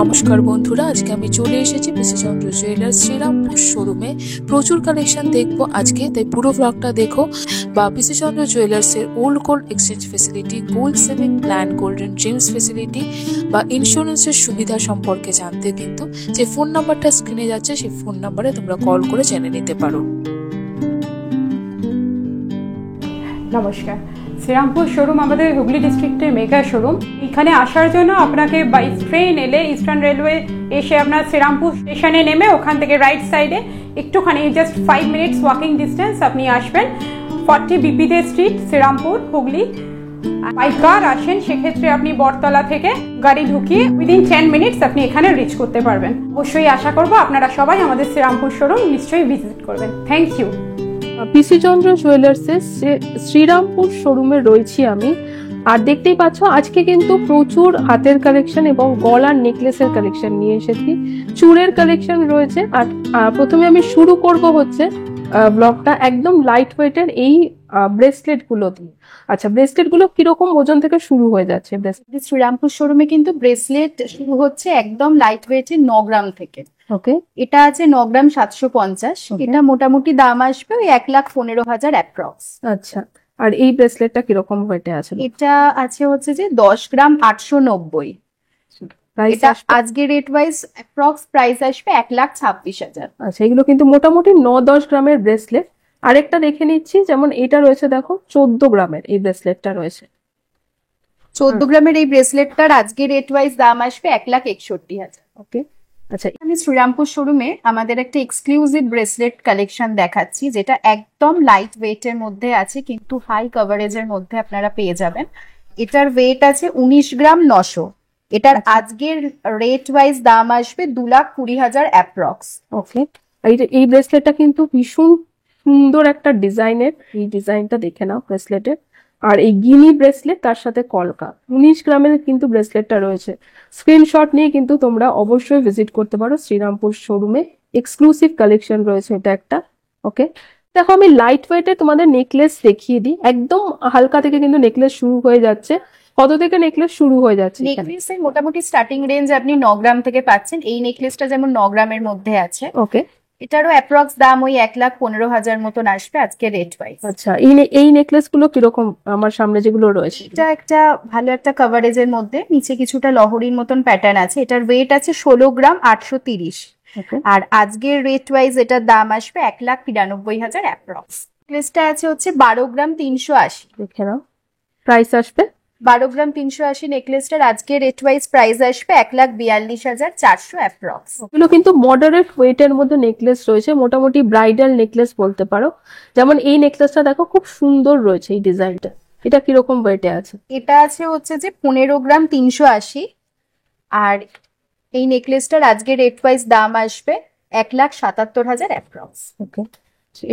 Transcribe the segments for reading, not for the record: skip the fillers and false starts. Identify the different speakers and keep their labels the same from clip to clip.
Speaker 1: নমস্কার বন্ধুরা, আজকে আমি চলে এসেছি পিসি চন্দ্র জুয়েলার্স শ্রীরামপুর শোরুমে। প্রচুর কালেকশন দেখবো আজকে, তাই পুরো ব্লগটা দেখো। বা পিসি চন্দ্র জুয়েলার্সের old gold exchange facility, gold saving plan, golden dreams facility বা ইন্স্যুরেন্সের সুবিধা সম্পর্কে জানতে কিন্তু যে ফোন নাম্বারটা স্ক্রিনে যাচ্ছে সেই ফোন নাম্বারে তোমরা কল করে জেনে নিতে পারো।
Speaker 2: নমস্কার, শ্রীরামপুর শোরুম আমাদের হুগলি ডিস্ট্রিক্টের মেগা শোরুম। এখানে আসার জন্য আপনাকে বাই ট্রেন এলে ইস্টার্ন রেলওয়ে এসে আপনার শ্রীরামপুর স্টেশনে নেমে ওখান থেকে রাইট সাইডে একটুখানি জাস্ট 5 মিনিটস ওয়াকিং ডিস্টেন্স আপনি আসবেন। 40 বিপিতে স্ট্রিট, শ্রীরামপুর, হুগলি। বাই কার আসেন সেক্ষেত্রে আপনি বটতলা থেকে গাড়ি ঢুকিয়ে উইদিন 10 মিনিটস আপনি এখানে রিচ করতে পারবেন। অবশ্যই আশা করবো আপনারা সবাই আমাদের শ্রীরামপুর শোরুম নিশ্চয়ই ভিজিট করবেন। Thank you.
Speaker 3: পিসি চন্দ্র জুয়েলার্সের শ্রীরামপুর শোরুমে রয়েছি আমি। আর দেখতেই পাচ্ছ আজকে কিন্তু প্রচুর হাতের কালেকশন এবং গলার নেকলেসের কালেকশন নিয়ে এসেছি, চুড়ের কালেকশন রয়েছে। আর প্রথমে আমি শুরু করব হচ্ছে ব্লগটা একদম লাইট ওয়েটের এই ব্রেসলেট গুলো দিয়ে। আচ্ছা, ব্রেসলেট গুলো কিরকম ওজন থেকে শুরু হয়ে যাচ্ছে?
Speaker 4: শ্রীরামপুর শোরুমে কিন্তু ব্রেসলেট শুরু হচ্ছে একদম লাইট ওয়েটের 9 গ্রাম থেকে।
Speaker 3: ওকে,
Speaker 4: এটা আছে 9 গ্রাম 750। এটা মোটামুটি দাম আসবে ওই 1,15,000 অ্যাপ্রক্স।
Speaker 3: আচ্ছা, আর এই ব্রেসলেটটা কিরকম ওয়েটে আছে?
Speaker 4: এটা আছে হচ্ছে যে 10 গ্রাম 890। এটা আজকে রেট ওয়াইজ অ্যাপ্রক্স প্রাইস আসবে 1,26,000।
Speaker 3: আচ্ছা, এগুলো কিন্তু মোটামুটি 9-10 গ্রামের ব্রেসলেট। আরেকটা দেখে নিচ্ছি, যেমন এটা রয়েছে দেখো 14 গ্রামের এই ব্রেসলেটটা রয়েছে।
Speaker 4: 14 গ্রামের এই ব্রেসলেটটার আজকে রেট ওয়াইজ দাম আসবে 1,61,000।
Speaker 3: ওকে, আচ্ছা,
Speaker 4: আমি শ্রীরামপুর শোরুমে আমাদের একটা এক্সক্লুসিভ ব্রেসলেট কালেকশন দেখাচ্ছি, যেটা একদম লাইট ওয়েটের মধ্যে আছে কিন্তু হাই কভারেজের মধ্যে আপনারা পেয়ে যাবেন। এটার ওয়েট আছে 19 গ্রাম 900। এটার আজকের রেট ওয়াইজ দাম আসবে 2,20,000 অ্যাপ্রক্স।
Speaker 3: ওকে, এই ব্রেসলেটটা কিন্তু ভীষণ সুন্দর একটা ডিজাইনের। এই ডিজাইনটা দেখে নাও ব্রেসলেটের। আর এই গিনি ব্রেসলেট, তার সাথে কলকা। 19 গ্রামের কিন্তু ব্রেসলেটটা রয়েছে। স্ক্রিনশট নিয়ে কিন্তু তোমরা অবশ্যই ভিজিট করতে পারো শ্রীরামপুর শোরুমে। এক্সক্লুসিভ কালেকশন রয়েছে এটা একটা। ওকে, দেখো আমি লাইট ওয়েটে তোমাদের নেকলেস দেখিয়ে দিই। একদম হালকা থেকে কিন্তু নেকলেস শুরু হয়ে যাচ্ছে। কত থেকে নেকলেস শুরু হয়ে যাচ্ছে?
Speaker 4: নেকলেসের মোটামুটি স্টার্টিং রেঞ্জ আপনি 9 গ্রাম থেকে পাচ্ছেন। এই নেকলেসটা যেমন 9 গ্রামের মধ্যে আছে।
Speaker 3: ওকে,
Speaker 4: এটারও অ্যাপ্রক্স দাম ওই 1,15,000 মতন আসবে আজকে রেট ওয়াইজ।
Speaker 3: আচ্ছা, এই নেকলেস গুলো কিরকম? আমার সামনে যেগুলো রয়েছে,
Speaker 4: এটা একটা ভালো একটা কভারেজের মধ্যে, নিচে কিছুটা লহরির মতন প্যাটার্ন আছে। এটার ওয়েট আছে 16 গ্রাম 830। আর আজকের রেট ওয়াইজ এটার দাম আসবে 1,93,000 অ্যাপ্রক্স। নেকলেসটা আছে হচ্ছে 12 গ্রাম 380।
Speaker 3: দেখে নাও, প্রাইস আসবে
Speaker 4: 12 গ্রাম 380 নেকলেসটার আজকে রেট ওয়াইজ প্রাইস আসবে 1,42,400 অ্যাপ্রক্স।
Speaker 3: এগুলো কিন্তু মডারেট ওয়েটের মধ্যে নেকলেস রয়েছে, মোটামুটি ব্রাইডাল নেকলেস বলতে পারো। যেমন এই নেকলেসটা দেখো খুব সুন্দর রয়েছে এই ডিজাইনটা। এটা কিরকম ওয়েটে আছে?
Speaker 4: এটা আছে হচ্ছে যে 15 গ্রাম 380। আর এই নেকলেসটার আজকে রেট ওয়াইজ দাম আসবে 1,77,000 অ্যাপ্রক্স।
Speaker 3: ওকে,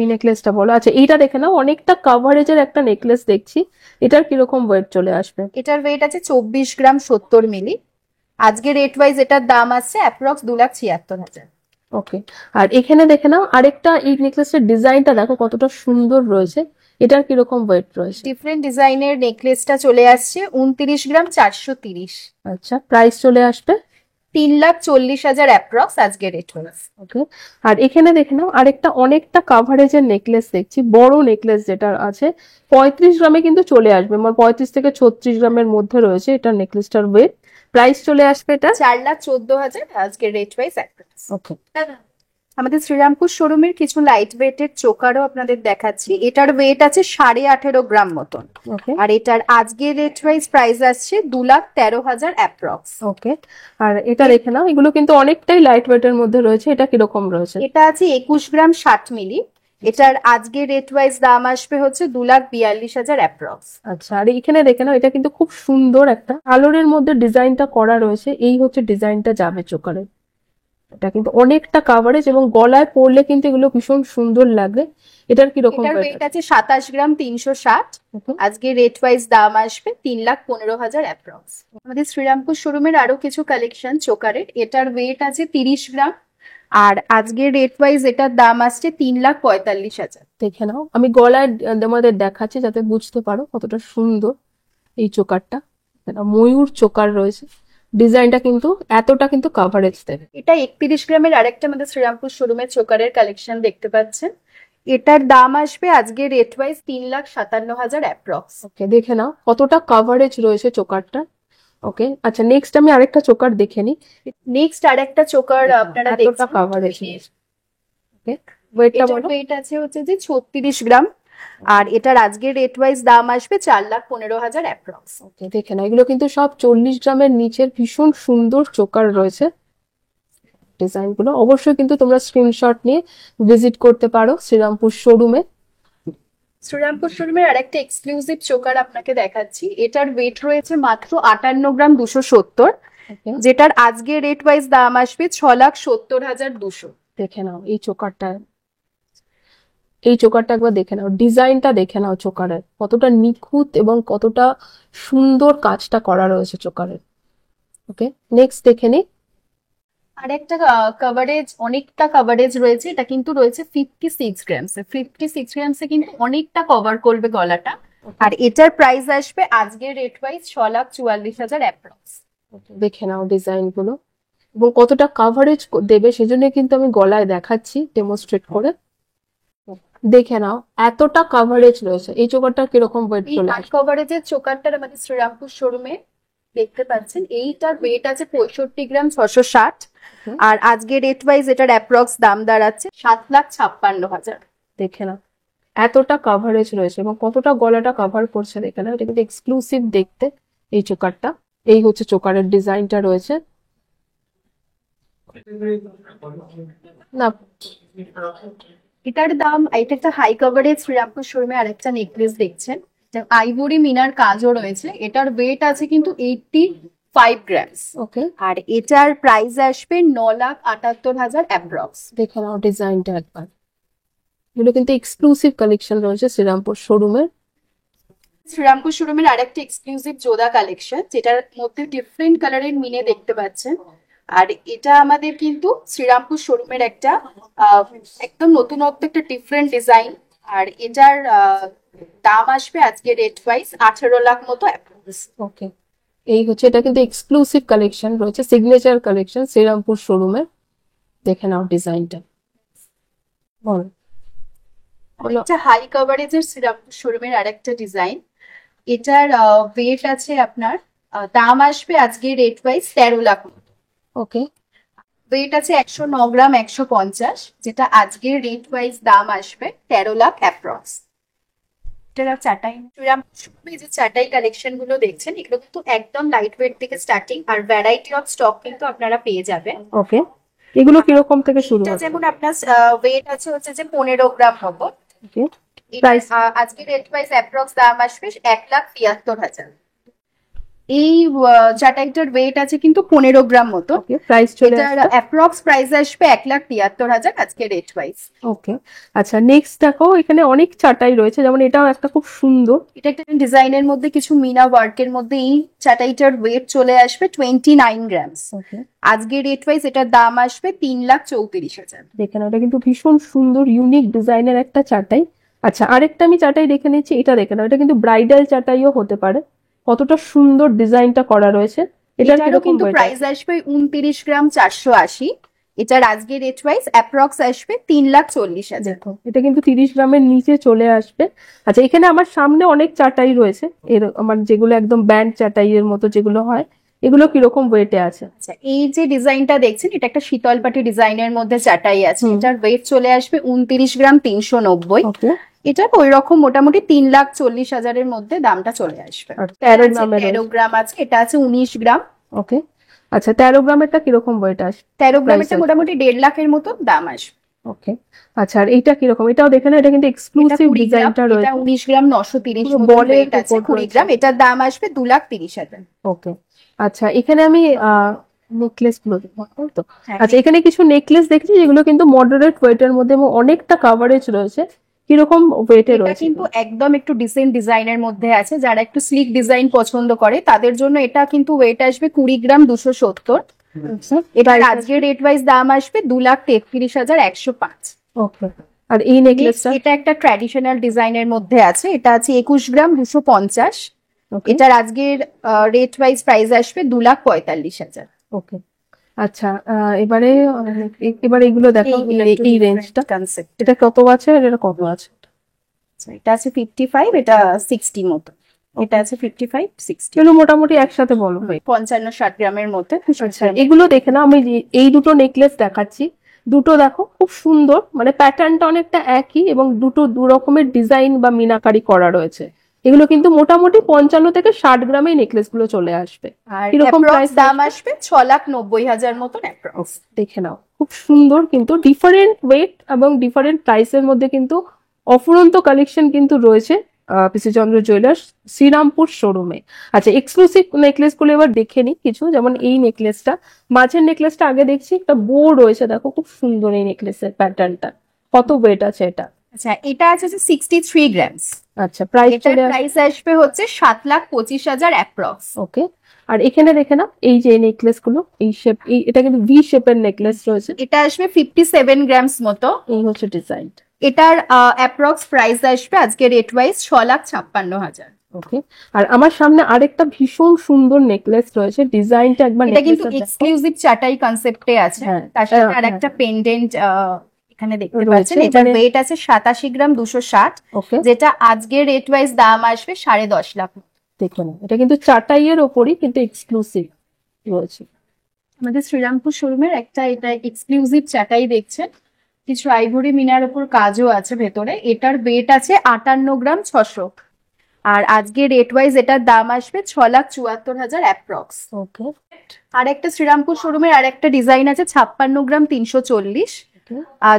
Speaker 3: এই নেকলেসটা বলো। আচ্ছা, এইটা দেখে নাও, অনেকটা কভারেজের একটা নেকলেস দেখছি। এটার কিরকম ওয়েট চলে আসবে?
Speaker 4: এটার ওয়েট আছে 24 গ্রাম 70 মিলি। আজকে রেট ওয়াইজ এটার দাম আসছে অ্যাপ্রক্স 2,76,000।
Speaker 3: ওকে, আর এখানে দেখে নাও আরেকটা, এই নেকলেসের ডিজাইনটা দেখো কতটা সুন্দর রয়েছে। এটার কিরকম ওয়েট রয়েছে?
Speaker 4: ডিফারেন্ট ডিজাইনের নেকলেসটা চলে আসছে 29 গ্রাম 430।
Speaker 3: আচ্ছা, প্রাইস চলে আসবে
Speaker 4: 3,40,000 অ্যাপ্রক্স আজকে রেট ওয়াইজ।
Speaker 3: ওকে, আর এখানে দেখে নাও আরেকটা অনেকটা কাভারেজের নেকলেস দেখছি, বড় নেকলেস যেটা আছে 35 গ্রামে কিন্তু চলে আসবে। মানে 35 থেকে 36 গ্রামের মধ্যে রয়েছে এটা নেকলেসটার ওয়েট। প্রাইস চলে আসবে এটা
Speaker 4: 4,14,000 আজকে রেট ওয়াইজ অ্যাপ্রক্স।
Speaker 3: ওকে,
Speaker 4: আমাদের শ্রীরামপুর শোরুমের কিছু লাইট ওয়েটের চোকারও আপনাদের দেখাচ্ছি। এটার ওয়েট আছে 18.5 গ্রাম মতন।
Speaker 3: ওকে,
Speaker 4: আর এটার আজকে রেট ওয়াইজ প্রাইস আসছে 2,13,000 অ্যাপ্রক্স।
Speaker 3: ওকে, আর এটা দেখে নাও, এগুলো কিন্তু অনেকটাই লাইট ওয়েটের মধ্যে রয়েছে। এটা কিরকম রয়েছে?
Speaker 4: এটা আছে 21 গ্রাম 60 মিলি। এটার আজকে রেট ওয়াইজ দাম আসবে হচ্ছে 2,42,000 অ্যাপ্রক্স।
Speaker 3: আচ্ছা, আর এখানে দেখে নাও, এটা কিন্তু খুব সুন্দর একটা আলোরের মধ্যে ডিজাইনটা করা রয়েছে। এই হচ্ছে ডিজাইনটা যাবে চোকারে। এটা কিন্তু অনেকটা কাভারেজ এবং গলায় পরলে কিন্তু এগুলো ভীষণ সুন্দর লাগে। এটার কিরকম?
Speaker 4: এটার ওয়েট আছে 27 গ্রাম 360। আজকে রেট ওয়াইজ দাম আসবে 3,15,000 অ্যাপ্রক্স। আমাদের শ্রীরামপুর শোরুমের আরো কিছু কালেকশন চোকারের। এটার ওয়েট আছে 30 গ্রাম। আর আজকে রেট ওয়াইজ এটার দাম আসছে 3,45,000।
Speaker 3: দেখে নাও, আমি গলায় তোমাদের দেখাচ্ছি যাতে বুঝতে পারো কতটা সুন্দর এই চোকারটা। ময়ূর চোকার রয়েছে, ডিজাইনটা কিন্তু এতটা কিন্তু কাভারেজ দেবে।
Speaker 4: এটা 31 গ্রামের আরেকটা আমাদের শ্রীরামপুর শোরুমের চোকারের কালেকশন দেখতে পাচ্ছেন। এটার দাম আসবে আজকে রেট ওয়াইজ 3,57,000 অ্যাপ্রক্স।
Speaker 3: ওকে, দেখে নাও কতটা কাভারেজ রয়েছে চোকারটা। ওকে, আচ্ছা নেক্সট আমি আরেকটা চোকার দেখে নিই।
Speaker 4: নেক্সট আরেকটা চোকার আপনারা
Speaker 3: এতটা
Speaker 4: দেখছেন,
Speaker 3: কাভারেজ। ওকে, ওয়েটটা
Speaker 4: এটার
Speaker 3: বলো।
Speaker 4: ওয়েট আছে হচ্ছে যে 36 গ্রাম, আর এটার আজকে রেট ওয়াইজ দাম আসবে 4,15,000 অ্যাপ্রক্স।
Speaker 3: ওকে, দেখে নাও এগুলো কিন্তু সব 40 গ্রামের নিচের ভীষণ সুন্দর চোকার রয়েছে। ডিজাইনগুলো অবশ্যই কিন্তু তোমরা স্ক্রিনশট নিয়ে ভিজিট করতে পারো শ্রীরামপুর শোরুমে।
Speaker 4: শ্রীরামপুর শোরুমের আরেকটা এক্সক্লুসিভ চোকার আপনাকে দেখাচ্ছি। এটার ওয়েট রয়েছে মাত্র 58 গ্রাম 270, যেটার আজকে রেট ওয়াইজ দাম আসবে 6,70,200।
Speaker 3: দেখে নাও এই চোকারটা, এই চোকারটা একবার দেখে নাও, ডিজাইনটা দেখে নাও চোকারের কতটা নিখুঁত এবং কতটা সুন্দর কাজটা করা রয়েছে চোকারের। ওকে, নেক্সট দেখে নি।
Speaker 4: আরেকটা কভারেজ, অনেকটা কভারেজ রয়েছে। এটা কিন্তু রয়েছে 56 গ্রামসে। 56 গ্রামসে কিন্তু অনেকটা কভার করবে গলাটা, আর এটার প্রাইস আসবে আজকের রেট ওয়াইজ 6,44,000 অ্যাপ্রক্স।
Speaker 3: দেখে নাও ডিজাইন গুলো এবং কতটা কাভারেজ দেবে, সেজন্য কিন্তু আমি গলায় দেখাচ্ছি ডেমোস্ট্রেট করে। দেখে নাও এতটা কাভারেজ রয়েছে। এই চোকারটা কিরকম ওয়েট
Speaker 4: এই
Speaker 3: চলে
Speaker 4: কাট কভারেজের চোকারটার আমাদের শ্রীরামপুর শোরুমে দেখতে পাচ্ছেন। এইটার ওয়েট আছে 65 গ্রাম 660, আর আজকে রেট ওয়াইজ এটার অ্যাপ্রক্স দাম দাঁড়াচ্ছে 7,56,000।
Speaker 3: দেখে নাও এতটা কাভারেজ রয়েছে এবং কতটা গলাটা কভার করছে। দেখে নাও এটা কিন্তু এক্সক্লুসিভ দেখতে এই চোকারটা। এই হচ্ছে চোকারের ডিজাইনটা রয়েছে না।
Speaker 4: এটার দাম, এটা একটা হাই কভারেজ শ্রীরামপুর শোরুমে আরেকটা নেকলেস দেখছেন, আইভরি মিনার কাজও রয়েছে। এটার ওয়েট আছে কিন্তু 85 গ্রামস।
Speaker 3: ওকে,
Speaker 4: আর এটার প্রাইস আসবে 9,78,000 অ্যাপ্রক্স।
Speaker 3: দেখে নাও ডিজাইনটা একবার। এগুলো কিন্তু এক্সক্লুসিভ কালেকশন রয়েছে শ্রীরামপুর শোরুমের।
Speaker 4: শ্রীরামপুর শোরুমের আরেকটা এক্সক্লুসিভ জোদা কালেকশন, যেটার মধ্যে ডিফারেন্ট কালারের মিনে দেখতে পাচ্ছেন। আর এটা আমাদের কিন্তু শ্রীরামপুর শোরুমের একটা একদম নতুনত্ব, একটা ডিফারেন্ট ডিজাইন। আর এটার দাম আসবে আজকে রেট ওয়াইজ 18 লাখ মতো অ্যাপ্রক্স।
Speaker 3: ওকে, এই হচ্ছে, এটা কিন্তু এক্সক্লুসিভ কালেকশন রয়েছে, সিগনেচার কালেকশন শ্রীরামপুর শোরুমের। দেখে নাও ডিজাইনটা। বলো বলো।
Speaker 4: এটা হাই কভারেজের শ্রীরামপুর শোরুমের আরেকটা ডিজাইন। এটার ওয়েট আছে আপনার, দাম আসবে আজকে রেট ওয়াইজ 13 লাখ মতো।
Speaker 3: ওকে,
Speaker 4: ওয়েট আছে 109 গ্রাম 150, যেটা আজকের রেট ওয়াইজ দাম আসবে 13 লাখ অ্যাপ্রক্স। এটার চাটাই, এই যে চাটাই কালেকশন গুলো দেখছেন, এগুলো কিন্তু একদম লাইট ওয়েট থেকে স্টার্টিং, আর ভ্যারাইটি অফ স্টক কিন্তু আপনারা পেয়ে যাবেন।
Speaker 3: ওকে, এগুলো কিরকম থেকে শুরু
Speaker 4: এটা
Speaker 3: হচ্ছে?
Speaker 4: যেমন আপনার ওয়েট আছে হচ্ছে যে 15 গ্রাম মতো।
Speaker 3: ওকে,
Speaker 4: এটা,
Speaker 3: Price?
Speaker 4: আজকে রেট ওয়াইজ অ্যাপ্রক্স দাম আসবে 1,73,000। এই চাটাইটার ওয়েট আছে কিন্তু 15 গ্রাম মতো।
Speaker 3: ওকে, প্রাইস চলে
Speaker 4: এটার
Speaker 3: আসবে।
Speaker 4: অ্যাপ্রক্স প্রাইস আসবে 1,73,000 আজকে রেট ওয়াইজ।
Speaker 3: ওকে, আচ্ছা নেক্সট দেখো, এখানে অনেক চাটাই রয়েছে, যেমন এটাও একটা খুব সুন্দর।
Speaker 4: এটা একটা ডিজাইনের মধ্যে কিছু মিনা ওয়ার্কের মধ্যে এই চাটাইটার ওয়েট চলে আসবে 29 গ্রামস।
Speaker 3: ওকে,
Speaker 4: আজকে রেট ওয়াইজ এটার দাম আসবে 3,34,000।
Speaker 3: দেখে নাও এটা কিন্তু ভীষণ সুন্দর ইউনিক ডিজাইনের একটা চাটাই। আচ্ছা আরেকটা আমি চাটাই দেখে নিচ্ছি, এটা দেখে নাও, এটা কিন্তু ব্রাইডাল চাটাইও হতে পারে। কতটা সুন্দর ডিজাইনটা করা রয়েছে। এটার
Speaker 4: এটারও
Speaker 3: কিরকম
Speaker 4: কিন্তু
Speaker 3: weight
Speaker 4: প্রাইস
Speaker 3: আছে?
Speaker 4: আসবে 29 গ্রাম 480। এটার আজকে রেট ওয়াইজ অ্যাপ্রক্স আসবে 3,40,000।
Speaker 3: দেখো এটা কিন্তু 30 গ্রামের নিচে চলে আসবে। আচ্ছা এখানে আমার সামনে অনেক চাটাই রয়েছে, এর আমার যেগুলো একদম ব্যান্ড চাটাই এর মতো যেগুলো হয়, এগুলো কিরকম ওয়েটে আছে?
Speaker 4: আচ্ছা, এই যে ডিজাইনটা দেখছেন, এটা একটা শীতলপাটি ডিজাইনের মধ্যে চাটাই আছে। এটার ওয়েট চলে আসবে 29 গ্রাম 390।
Speaker 3: ওকে,
Speaker 4: এটা ওই রকম মোটামুটি 3,40,000 মধ্যে দামটা চলে আসবে।
Speaker 3: আর 13 গ্রামের
Speaker 4: 13 গ্রাম আছে, এটা আছে 19 গ্রাম।
Speaker 3: ওকে, আচ্ছা 13 গ্রামেরটা কিরকম ওয়েট আসবে?
Speaker 4: 13 গ্রামেরটা
Speaker 3: Price
Speaker 4: মোটামুটি 1.5 লাখের মতো দাম আসবে।
Speaker 3: ওকে, আচ্ছা আর এইটা কিরকম? এটাও দেখে না, এটা কিন্তু
Speaker 4: এটা
Speaker 3: এক্সক্লুসিভ
Speaker 4: 20 গ্রাম,
Speaker 3: ডিজাইনটা
Speaker 4: এটা
Speaker 3: রয়েছে।
Speaker 4: 19 গ্রাম 930
Speaker 3: পুরো
Speaker 4: মতো
Speaker 3: বলের
Speaker 4: weight আছে,
Speaker 3: উপর
Speaker 4: 20
Speaker 3: রয়েছে।
Speaker 4: গ্রাম। এটার দাম আসবে 2,30,000।
Speaker 3: ওকে, আচ্ছা এখানে আমি নেকলেস গুলো দেখবো, তাই তো?
Speaker 4: হ্যাঁ।
Speaker 3: আচ্ছা এখানে কিছু নেকলেস দেখছি যেগুলো কিন্তু মডারেট ওয়েটের মধ্যে এবং অনেকটা কাভারেজ রয়েছে। কিরকম ওয়েটে
Speaker 4: এটা
Speaker 3: রয়েছে?
Speaker 4: কিন্তু একদম একটু ডিসেন্ট ডিজাইনের মধ্যে আছে। যারা একটু স্লিক ডিজাইন পছন্দ করে তাদের জন্য এটা কিন্তু ওয়েট আসবে 20 গ্রাম 270। এটার আজকের রেট ওয়াইজ দাম আসবে 2,33,105।
Speaker 3: ওকে, আর এই নেকলেসটা?
Speaker 4: এটা একটা ট্র্যাডিশনাল ডিজাইনের মধ্যে আছে। এটা আছে 21 গ্রাম 250।
Speaker 3: ওকে
Speaker 4: এটার আজকের রেট ওয়াইজ প্রাইস আসবে 2,45,000।
Speaker 3: ওকে। আচ্ছা এবারে এগুলো দেখো, এই রেঞ্জটা
Speaker 4: কনসেপ্ট।
Speaker 3: এটা কত আছে আর এটা কত আছে?
Speaker 4: এটা আছে 55, এটা 60 মতো। এটা আছে 55, 60,
Speaker 3: এগুলো মোটামুটি একসাথে বলো ভাই।
Speaker 4: 55-60 গ্রামের মধ্যে।
Speaker 3: আচ্ছা এগুলো দেখে না, আমি এই দুটো নেকলেস দেখাচ্ছি, দুটো দেখো খুব সুন্দর, মানে প্যাটার্নটা অনেকটা একই এবং দুটো দু রকমের ডিজাইন বা মিনাকারি করা রয়েছে। এগুলো কিন্তু মোটামুটি 55 থেকে 60 গ্রামে নেকলেস গুলো চলে আসবে।
Speaker 4: আর
Speaker 3: কিরকম
Speaker 4: approx
Speaker 3: প্রাইস
Speaker 4: দাম আসবে 6,90,000 মতন অ্যাপ্রক্স।
Speaker 3: দেখে নাও, খুব সুন্দর, কিন্তু ডিফারেন্ট ওয়েট এবং ডিফারেন্ট প্রাইসের মধ্যে কিন্তু অফুরন্ত কালেকশন কিন্তু রয়েছে পিসি চন্দ্র জুয়েলার্স শ্রীরামপুর শোরুমে। আচ্ছা এক্সক্লুসিভ নেকলেস গুলো এবার দেখে নি কিছু, যেমন এই নেকলেসটা, মাঝের নেকলেসটা আগে দেখছি, একটা বো রয়েছে, দেখো খুব সুন্দর এই নেকলেসের প্যাটার্নটা। কত ওয়েট আছে এটা?
Speaker 4: আচ্ছা এটা আছে 63 গ্রামস।
Speaker 3: আচ্ছা প্রাইস
Speaker 4: এটার
Speaker 3: চলে আসবে।
Speaker 4: প্রাইস আসবে হচ্ছে 7,25,000 অ্যাপ্রক্স।
Speaker 3: ওকে। আর এখানে দেখে না, এই যে নেকলেস গুলো, এই শেপ, এটা কিন্তু ভি শেপের নেকলেস রয়েছে।
Speaker 4: এটা আসবে 57 গ্রামস মতো।
Speaker 3: এই হচ্ছে ডিজাইন।
Speaker 4: এটার অ্যাপ্রক্স প্রাইস আসবে আজকে রেট ওয়াইজ 6,56,000।
Speaker 3: ওকে। আর আমার সামনে আরেকটা ভীষণ সুন্দর নেকলেস রয়েছে, ডিজাইনটা একবার
Speaker 4: এটা কিন্তু এক্সক্লুসিভ চাটাই কনসেপ্টে আছে।
Speaker 3: হ্যাঁ,
Speaker 4: তার সাথে
Speaker 3: হ্যাঁ,
Speaker 4: আরেকটা পেন্ডেন্ট এখানে দেখতে
Speaker 3: রয়েছে,
Speaker 4: পাচ্ছেন। এটার
Speaker 3: মানে-
Speaker 4: ওয়েট আছে 87 গ্রাম 260,
Speaker 3: ওকে।
Speaker 4: যেটা আজকে রেট ওয়াইজ দাম আসবে 10.5 লাখ।
Speaker 3: দেখুন এটা কিন্তু চাটাইয়ের ওপরই কিন্তু এক্সক্লুসিভ রয়েছে।
Speaker 4: আমাদের শ্রীরামপুর শোরুমের একটা এটা এক্সক্লুসিভ চাটাই দেখছেন, কিছু আইভরি মিনার উপর কাজও আছে ভেতরে। এটার ওয়েট আছে 58 গ্রাম 600, আর আজকে রেট ওয়াইজ এটার দাম আসবে 6,74,000 অ্যাপ্রক্স।
Speaker 3: ওকে।
Speaker 4: আর একটা শ্রীরামপুর শোরুমের আর একটা ডিজাইন আছে 56 গ্রাম 340,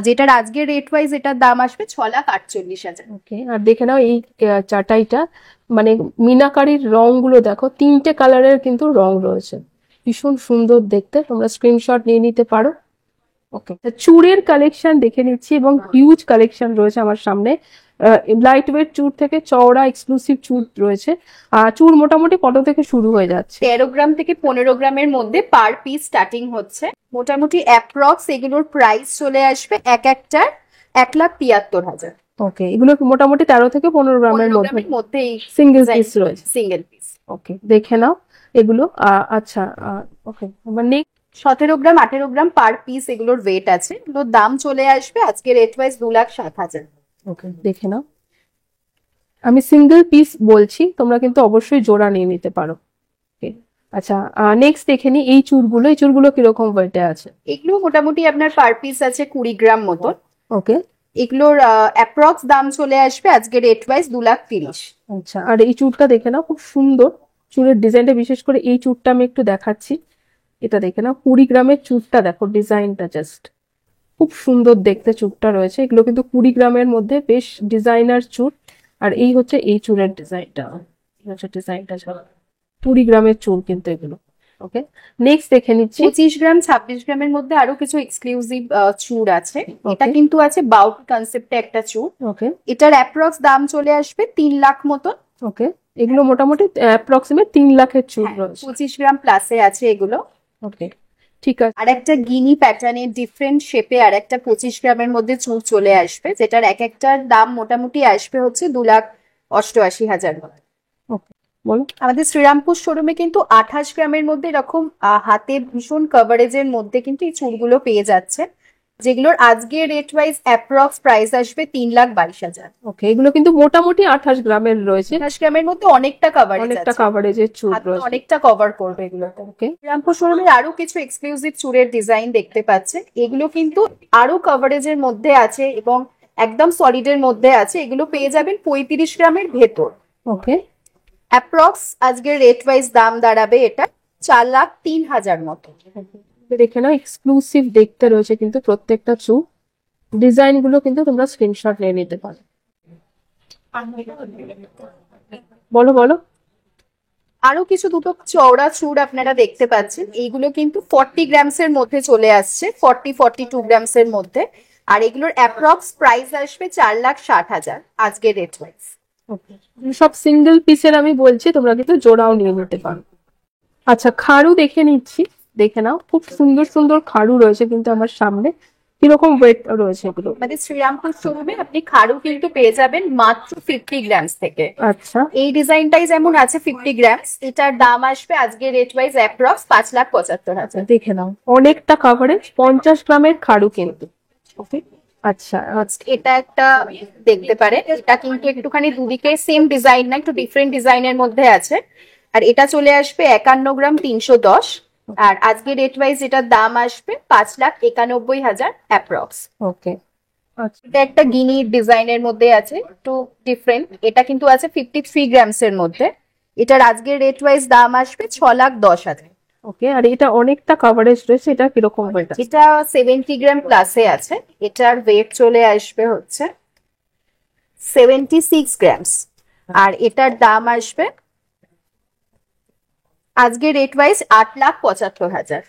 Speaker 4: যেটার আজকে রেট ওয়াইজ এটার দাম আসবে 6,48,000।
Speaker 3: ওকে। আর দেখে নাও এই চাটাইটা, মানে মিনাকারির রং গুলো দেখো, 3টে কালারের কিন্তু রং রয়েছে, ভীষণ সুন্দর দেখতে। তোমরা স্ক্রিনশট নিয়ে নিতে পারো। ওকে। চুড়ের কালেকশন দেখে নিচ্ছি এবং হিউজ কালেকশন রয়েছে আমার সামনে। লাইট ওয়েট চুড় থেকে চওড়া এক্সক্লুসিভ চুড় রয়েছে। চুড় মোটামুটি কত থেকে শুরু হয়ে যাচ্ছে?
Speaker 4: 13 গ্রাম থেকে 15 গ্রামের মধ্যে পার পিস স্টার্টিং হচ্ছে। মোটামুটি অ্যাপ্রক্স এগুলোর প্রাইস চলে আসবে এক একটার 1,73,000।
Speaker 3: ওকে। এগুলো মোটামুটি 13 থেকে 15 গ্রামের মধ্যে
Speaker 4: মধ্যে
Speaker 3: সিঙ্গেল পিস রয়েছে।
Speaker 4: Single piece.
Speaker 3: ওকে, দেখে নাও এগুলো। আচ্ছা ওকে, মানে
Speaker 4: 17 গ্রাম 18 গ্রাম পার পিস এগুলোর ওয়েট আছে। এগুলোর দাম চলে আসবে আজকে রেট ওয়াইজ 2,60,000।
Speaker 3: ওকে, দেখে নাও। আমি সিঙ্গেল পিস বলছি, তোমরা কিন্তু অবশ্যই জোড়া নিয়ে নিতে পারো। ওকে। আচ্ছা নেক্সট দেখে নি এই চুড়গুলো। এই চুড়গুলো কিরকম ওয়েটে আছে?
Speaker 4: এগুলো মোটামুটি আপনার পার পিস আছে 20 গ্রাম মতো।
Speaker 3: ওকে।
Speaker 4: এগুলোর অ্যাপ্রক্স দাম চলে আসবে আজকে রেট ওয়াইজ 2,30,000।
Speaker 3: আচ্ছা আর এই চুড়টা দেখে নাও, খুব সুন্দর চুড়ের ডিজাইনটা। বিশেষ করে এই চুড়টা আমি একটু দেখাচ্ছি, এটা দেখে নাও, 20 গ্রামের চুড়টা দেখো, ডিজাইনটা জাস্ট খুব সুন্দর দেখতে চুড়টা রয়েছে। এগুলো কিন্তু 20 গ্রামের মধ্যে বেশ ডিজাইনার চুড়। আর এই হচ্ছে এই চুড়ের ডিজাইনটা, এই হচ্ছে ডিজাইনটা 20 গ্রামের চুড় কিন্তু এগুলো। ওকে। নেক্সট দেখে নিচ্ছি
Speaker 4: 25 গ্রাম 26 গ্রামের মধ্যে আরো কিছু এক্সক্লুসিভ চুড় আছে। এটা
Speaker 3: Okay.
Speaker 4: কিন্তু আছে বাউটি কনসেপ্টে একটা চুড়।
Speaker 3: ওকে।
Speaker 4: এটার অ্যাপ্রক্স দাম চলে আসবে 3 লাখ মতো।
Speaker 3: ওকে। এগুলো মোটামুটি অ্যাপ্রক্সিমেট 3 লাখের চুড়
Speaker 4: হ্যাঁ,
Speaker 3: রয়েছে।
Speaker 4: 25 গ্রাম প্লাসে আছে এগুলো।
Speaker 3: ওকে, ঠিক আছে।
Speaker 4: আর একটা গিনি প্যাটার্নের ডিফারেন্ট শেপে আর একটা 25 গ্রামের মধ্যে চুড় চলে আসবে, যেটার এক একটার দাম মোটামুটি আসবে হচ্ছে 2,88,000 মতো।
Speaker 3: ওকে, বলো।
Speaker 4: আমাদের শ্রীরামপুর শোরুমে কিন্তু 28 গ্রামের মধ্যে এরকম হাতে ভীষণ কভারেজের মধ্যে কিন্তু এই চুড়গুলো পেয়ে যাচ্ছে, যেগুলোর আজকে রেট ওয়াইজ অ্যাপ্রক্স প্রাইস আসবে 3,22,000।
Speaker 3: ওকে, এগুলো কিন্তু মোটামুটি 28 গ্রামের রয়েছে,
Speaker 4: 28 গ্রামের মধ্যে অনেকটা কভারেজ
Speaker 3: অনেকটা
Speaker 4: আছে,
Speaker 3: কাভারেজের চুড়
Speaker 4: হাতে
Speaker 3: রয়েছে।
Speaker 4: অনেকটা কভার করবে এগুলোতে।
Speaker 3: ওকে।
Speaker 4: শ্রীরামপুর শোরুমের আরো কিছু এক্সক্লুসিভ চুড়ের ডিজাইন দেখতে পাচ্ছে। এগুলো কিন্তু আরো কভারেজের মধ্যে আছে এবং একদম সলিডের মধ্যে আছে। এগুলো পেয়ে যাবেন 35 গ্রামের ভেতর।
Speaker 3: ওকে।
Speaker 4: অ্যাপ্রক্স আজকের রেট ওয়াইজ দাম দাঁড়াবে এটা 4,03,000 মতো।
Speaker 3: দেখে নাও, এক্সক্লুসিভ দেখতে রয়েছে কিন্তু প্রত্যেকটা চুড়। ডিজাইন গুলো কিন্তু তোমরা স্ক্রিনশট নিয়ে নিতে পারো। বলো বলো।
Speaker 4: আরো কিছু দুটো চওড়া চুড় আপনারা দেখতে পাচ্ছেন। এইগুলো কিন্তু 40 গ্রামস এর মধ্যে চলে আসছে, 42 গ্রামস এর মধ্যে। আর এগুলোর অ্যাপ্রক্স প্রাইস আসবে 4,60,000 আজকের রেট ওয়াইজ।
Speaker 3: সব সিঙ্গেল পিসের আমি বলছি, তোমরা কিন্তু জোড়াও নিয়ে নিতে পারো। আচ্ছা খাড়ু দেখে নিচ্ছি, দেখে নাও, খুব সুন্দর সুন্দর খাড়ু রয়েছে কিন্তু আমার সামনে। কিরকম ওয়েট রয়েছে এগুলো?
Speaker 4: আমাদের শ্রীরামপুর শোরুমে আপনি খাড়ু কিন্তু পেয়ে যাবেন মাত্র 50 গ্রামস থেকে।
Speaker 3: আচ্ছা,
Speaker 4: এই ডিজাইনটাই যেমন আছে 50 গ্রামস, এটার দাম আসবে আজকে রেট ওয়াইজ অ্যাপ্রক্স 5,75,000।
Speaker 3: দেখে নাও অনেকটা কাভারেজ, 50 গ্রামের খাড়ু কিন্তু। ওকে, আচ্ছা
Speaker 4: এটা একটা দেখতে পারে, এটা কিন্তু একটুখানি দুদিকে সেম ডিজাইন না, একটু ডিফারেন্ট ডিজাইনের মধ্যে আছে। আর এটা চলে আসবে 51 গ্রাম 310, আর আজকে রেট ওয়াইজ এটার দাম আসবে 5,91,000 অ্যাপ্রক্স।
Speaker 3: ওকে, আচ্ছা
Speaker 4: এটা একটা গিনি ডিজাইনের মধ্যে আছে, একটু ডিফারেন্ট। এটা কিন্তু আছে 53 গ্রামস এর মধ্যে, এটার আজকে রেট ওয়াইজ দাম আসবে 6,10,000।
Speaker 3: ওকে। আর এটা অনেকটা কাভারেজ রয়েছে, এটা কিরকম ওয়েট?
Speaker 4: এটা 70 গ্রাম প্লাসে আছে, এটার ওয়েট চলে আসবে হচ্ছে 76 গ্রামস, আর এটার দাম আসবে আজকে রেট ওয়াইজ 8,75,000।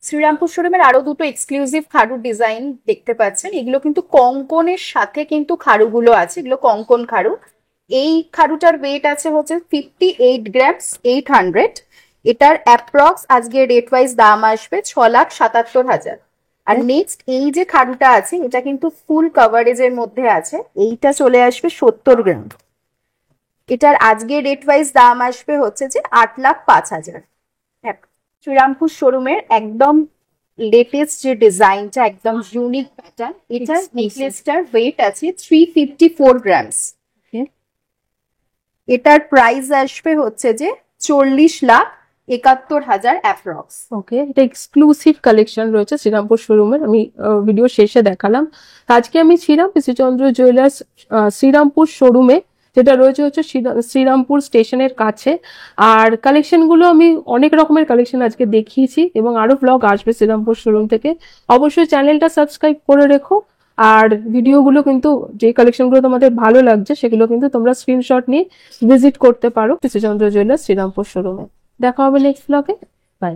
Speaker 4: শ্রীরামপুর শোরুমের আরো দুটো এক্সক্লুসিভ খাড়ুর ডিজাইন দেখতে পাচ্ছেন, এগুলো কিন্তু কঙ্কনের সাথে কিন্তু খাড়ুগুলো আছে, এগুলো কঙ্কন খাড়ু। এই খাড়ুটার ওয়েট আছে হচ্ছে 58 গ্রামস 800, এটার অ্যাপ্রক্স আজকে রেট ওয়াইজ দাম আসবে 6,77,000। আর নেক্সট এই যে খাড়ুটা আছে এটা কিন্তু ফুল কভারেজের মধ্যে আছে, এইটা চলে আসবে 70 গ্রাম, এটার আজকে রেট ওয়াইজ দাম আসবে হচ্ছে যে 8,05,000। শ্রীরামপুর শোরুমের একদম লেটেস্ট যে ডিজাইনটা, একদম ইউনিক প্যাটার্ন, এটা নেকলেসটার ওয়েট আছে 354 গ্রামস, এটার প্রাইস আসবে হচ্ছে যে 40,71,000 অ্যাপ্রক্স।
Speaker 3: ওকে, এটা এক্সক্লুসিভ কালেকশন রয়েছে শ্রীরামপুর শোরুমের, আমি ভিডিও শেষে দেখালাম। আজকে আমি ছিলাম পিসিচন্দ্র জুয়েলার্স শ্রীরামপুর শোরুমে, যেটা রয়েছে হচ্ছে শ্রীরামপুর স্টেশনের কাছে। আর কালেকশনগুলো আমি অনেক রকমের কালেকশন আজকে দেখিয়েছি, এবং আরো ব্লগ আসবে শ্রীরামপুর শোরুম থেকে। অবশ্যই চ্যানেলটা সাবস্ক্রাইব করে রেখো। আর ভিডিওগুলো কিন্তু, যে কালেকশনগুলো তোমাদের ভালো লাগছে সেগুলো কিন্তু তোমরা স্ক্রিনশট নিয়ে ভিজিট করতে পারো পিসিচন্দ্র জুয়েলার্স শ্রীরামপুর শোরুমে। দেখা হবে নেক্সট ব্লগে, বাই।